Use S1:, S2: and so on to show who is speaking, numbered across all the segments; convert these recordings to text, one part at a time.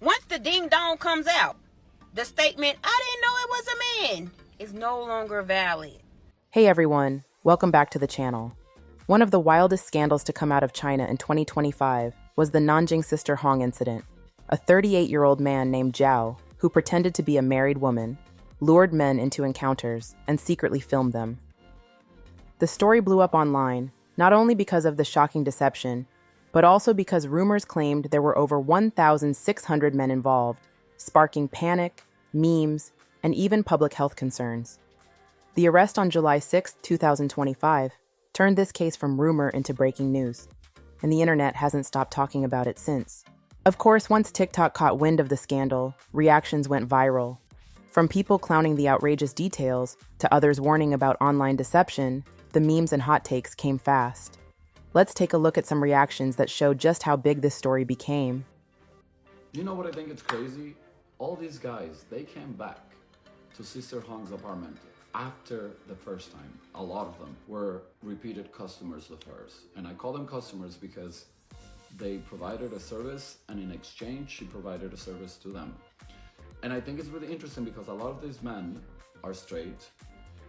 S1: Once the ding dong comes out, the statement, "I didn't know it was a man," is no longer valid.
S2: Hey everyone, welcome back to the channel. One of the wildest scandals to come out of China in 2025 was the Nanjing Sister Hong incident. A 38-year-old man named Jiao, who pretended to be a married woman, lured men into encounters and secretly filmed them. The story blew up online, not only because of the shocking deception, but also because rumors claimed there were over 1,600 men involved, sparking panic, memes, and even public health concerns. The arrest on July 6, 2025, turned this case from rumor into breaking news, and the internet hasn't stopped talking about it since. Of course, once TikTok caught wind of the scandal, reactions went viral. From people clowning the outrageous details to others warning about online deception, the memes and hot takes came fast. Let's take a look at some reactions that show just how big this story became.
S3: You know what I think it's crazy? All these guys, they came back to Sister Hong's apartment after the first time. A lot of them were repeated customers of hers. And I call them customers because they provided a service, and in exchange, she provided a service to them. And I think it's really interesting because a lot of these men are straight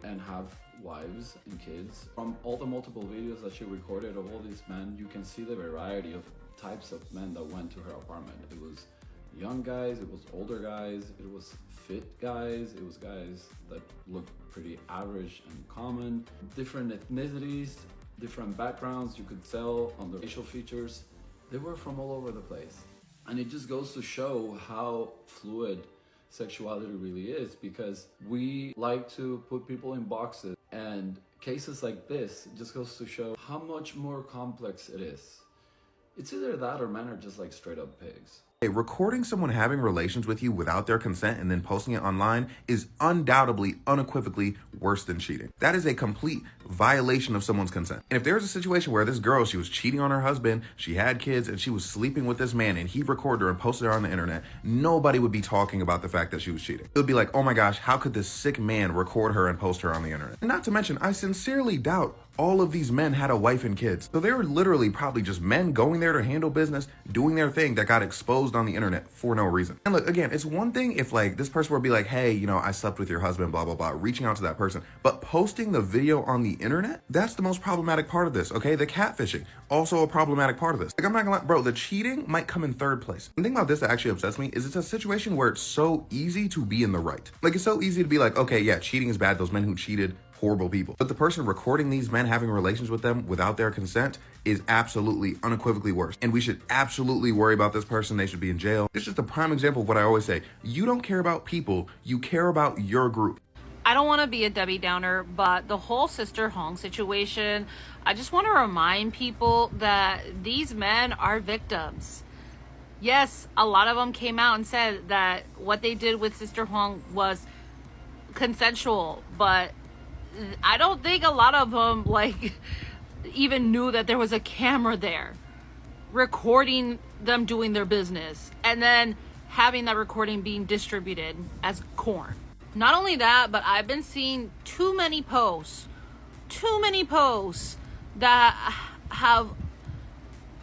S3: and have wives and kids. From all the multiple videos that she recorded of all these men, you can see the variety of types of men that went to her apartment. It was young guys, it was older guys, it was fit guys, it was guys that looked pretty average and common, different ethnicities, different backgrounds. You could tell on the facial features. They were from all over the place. And it just goes to show how fluid sexuality really is, because we like to put people in boxes, and cases like this just goes to show how much more complex it is. It's either that or men are just like straight up pigs.
S4: Recording someone having relations with you without their consent and then posting it online is undoubtedly, unequivocally worse than cheating. That is a complete violation of someone's consent. And if there's a situation where this girl, she was cheating on her husband, she had kids, and she was sleeping with this man, and he recorded her and posted her on the internet, nobody would be talking about the fact that she was cheating. It would be like, oh my gosh, how could this sick man record her and post her on the internet? And not to mention, I sincerely doubt all of these men had a wife and kids. So they were literally probably just men going there to handle business, doing their thing that got exposed on the internet for no reason. And look, again, it's one thing if like this person would be like, hey, you know, I slept with your husband, blah, blah, blah, reaching out to that person. But posting the video on the internet, that's the most problematic part of this, okay? The catfishing, also a problematic part of this. Like, I'm not gonna lie, bro, the cheating might come in third place. The thing about this that actually upsets me is it's a situation where it's so easy to be in the right. Like, it's so easy to be like, okay, yeah, cheating is bad. Those men who cheated, horrible people. But the person recording these men having relations with them without their consent is absolutely, unequivocally worse. And we should absolutely worry about this person. They should be in jail. It's just a prime example of what I always say. You don't care about people, you care about your group.
S5: I don't want to be a Debbie Downer, but the whole Sister Hong situation, I just want to remind people that these men are victims. Yes, a lot of them came out and said that what they did with Sister Hong was consensual, but I don't think a lot of them like even knew that there was a camera there recording them doing their business and then having that recording being distributed as corn. Not only that, but I've been seeing too many posts that have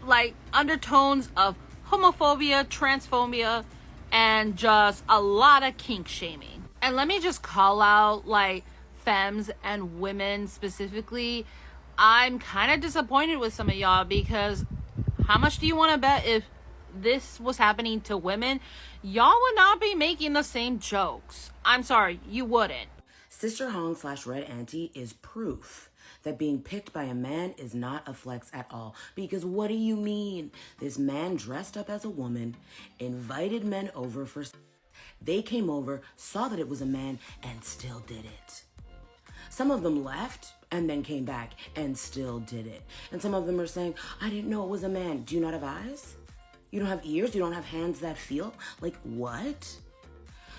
S5: like undertones of homophobia, transphobia, and just a lot of kink shaming. And let me just call out like femmes and women specifically. I'm kind of disappointed with some of y'all, because how much do you want to bet if this was happening to women, y'all would not be making the same jokes? I'm sorry, you wouldn't.
S6: Sister Hong / Red Auntie is proof that being picked by a man is not a flex at all. Because what do you mean? This man dressed up as a woman, invited men over for they came over, saw that it was a man, and still did it. Some of them left and then came back and still did it. And some of them are saying, I didn't know it was a man. Do you not have eyes? You don't have ears? You don't have hands that feel? Like, what?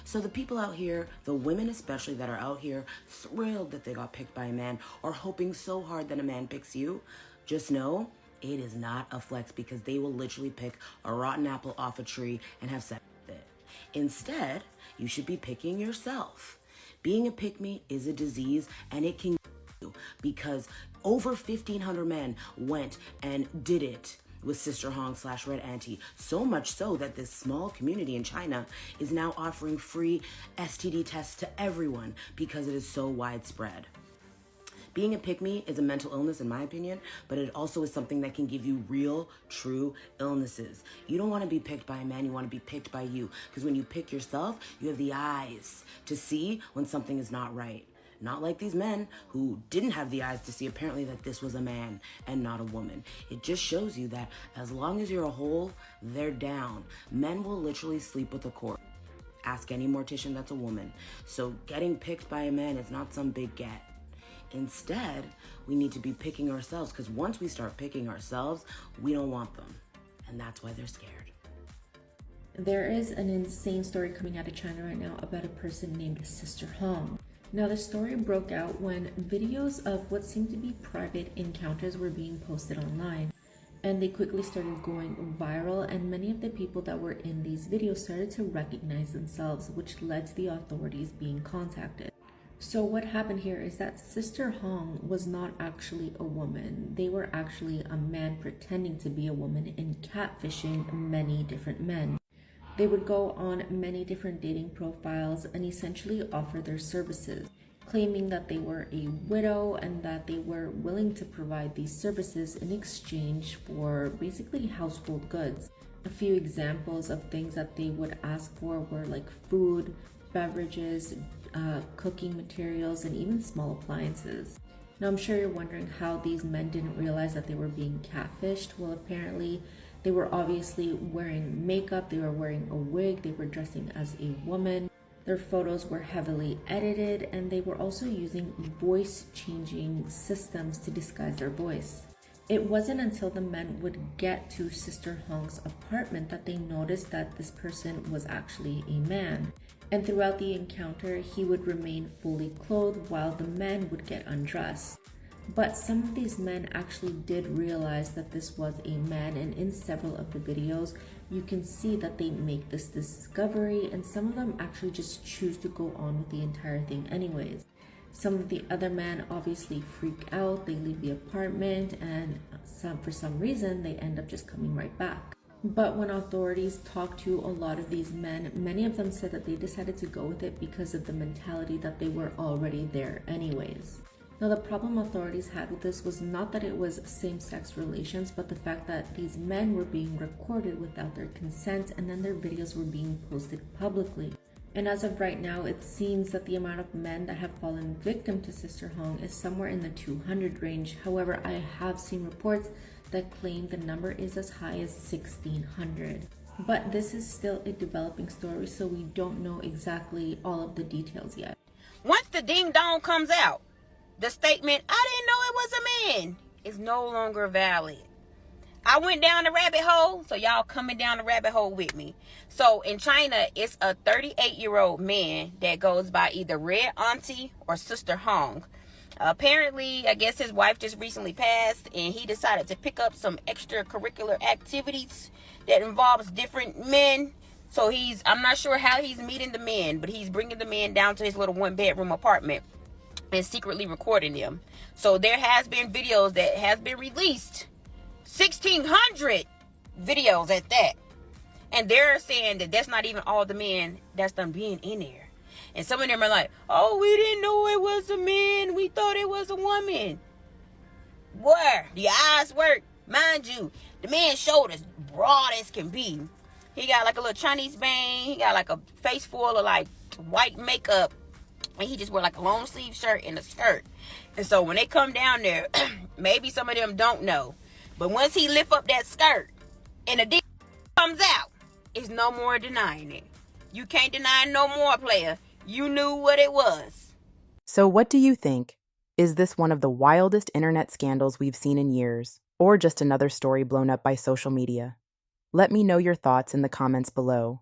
S6: So the people out here, the women especially that are out here thrilled that they got picked by a man or hoping so hard that a man picks you, just know it is not a flex, because they will literally pick a rotten apple off a tree and have sex with it. Instead, you should be picking yourself. Being a pick-me is a disease, and it can kill you, because over 1,500 men went and did it with Sister Hong / Red Auntie. So much so that this small community in China is now offering free STD tests to everyone because it is so widespread. Being a pick-me is a mental illness in my opinion, but it also is something that can give you real, true illnesses. You don't want to be picked by a man, you want to be picked by you. Because when you pick yourself, you have the eyes to see when something is not right. Not like these men who didn't have the eyes to see apparently that this was a man and not a woman. It just shows you that as long as you're a hole, they're down. Men will literally sleep with a corpse. Ask any mortician that's a woman. So getting picked by a man is not some big get. Instead, we need to be picking ourselves, because once we start picking ourselves, we don't want them. And that's why they're scared.
S7: There is an insane story coming out of China right now about a person named Sister Hong. Now, the story broke out when videos of what seemed to be private encounters were being posted online. And they quickly started going viral, and many of the people that were in these videos started to recognize themselves, which led to the authorities being contacted. So what happened here is that Sister Hong was not actually a woman. They were actually a man pretending to be a woman and catfishing many different men. They would go on many different dating profiles and essentially offer their services, claiming that they were a widow and that they were willing to provide these services in exchange for basically household goods. A few examples of things that they would ask for were like food, beverages, cooking materials, and even small appliances. Now, I'm sure you're wondering how these men didn't realize that they were being catfished. Well, apparently they were obviously wearing makeup, they were wearing a wig, they were dressing as a woman. Their photos were heavily edited, and they were also using voice changing systems to disguise their voice. It wasn't until the men would get to Sister Hong's apartment that they noticed that this person was actually a man. And throughout the encounter, he would remain fully clothed while the men would get undressed. But some of these men actually did realize that this was a man, and in several of the videos, you can see that they make this discovery, and some of them actually just choose to go on with the entire thing anyways. Some of the other men obviously freak out, they leave the apartment, and for some reason, they end up just coming right back. But when authorities talked to a lot of these men, many of them said that they decided to go with it because of the mentality that they were already there anyways. Now, the problem authorities had with this was not that it was same-sex relations, but the fact that these men were being recorded without their consent, and then their videos were being posted publicly. And as of right now, it seems that the amount of men that have fallen victim to Sister Hong is somewhere in the 200 range. However, I have seen reports that claim the number is as high as 1,600. But this is still a developing story, so we don't know exactly all of the details yet.
S1: Once the ding dong comes out, the statement, "I didn't know it was a man," is no longer valid. I went down the rabbit hole, so y'all coming down the rabbit hole with me. So in China, it's a 38-year-old man that goes by either Red Auntie or Sister Hong. Apparently, I guess his wife just recently passed, and he decided to pick up some extracurricular activities that involves different men. So I'm not sure how he's meeting the men, but he's bringing the men down to his little one-bedroom apartment and secretly recording them. So there has been videos that has been released, 1,600 videos at that. And they're saying that that's not even all the men that's done being in there. And some of them are like, "Oh, we didn't know it was a man. We thought it was a woman." Where the eyes work, mind you, the man's shoulders broad as can be. He got like a little Chinese bang. He got like a face full of like white makeup. And he just wear like a long sleeve shirt and a skirt. And so when they come down there, maybe some of them don't know. But once he lift up that skirt and the dick comes out, it's no more denying it. You can't deny no more, player. You knew what it was.
S2: So what do you think? Is this one of the wildest internet scandals we've seen in years, or just another story blown up by social media? Let me know your thoughts in the comments below.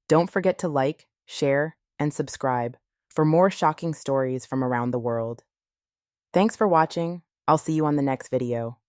S2: Don't forget to like, share, and subscribe for more shocking stories from around the world. Thanks for watching. I'll see you on the next video.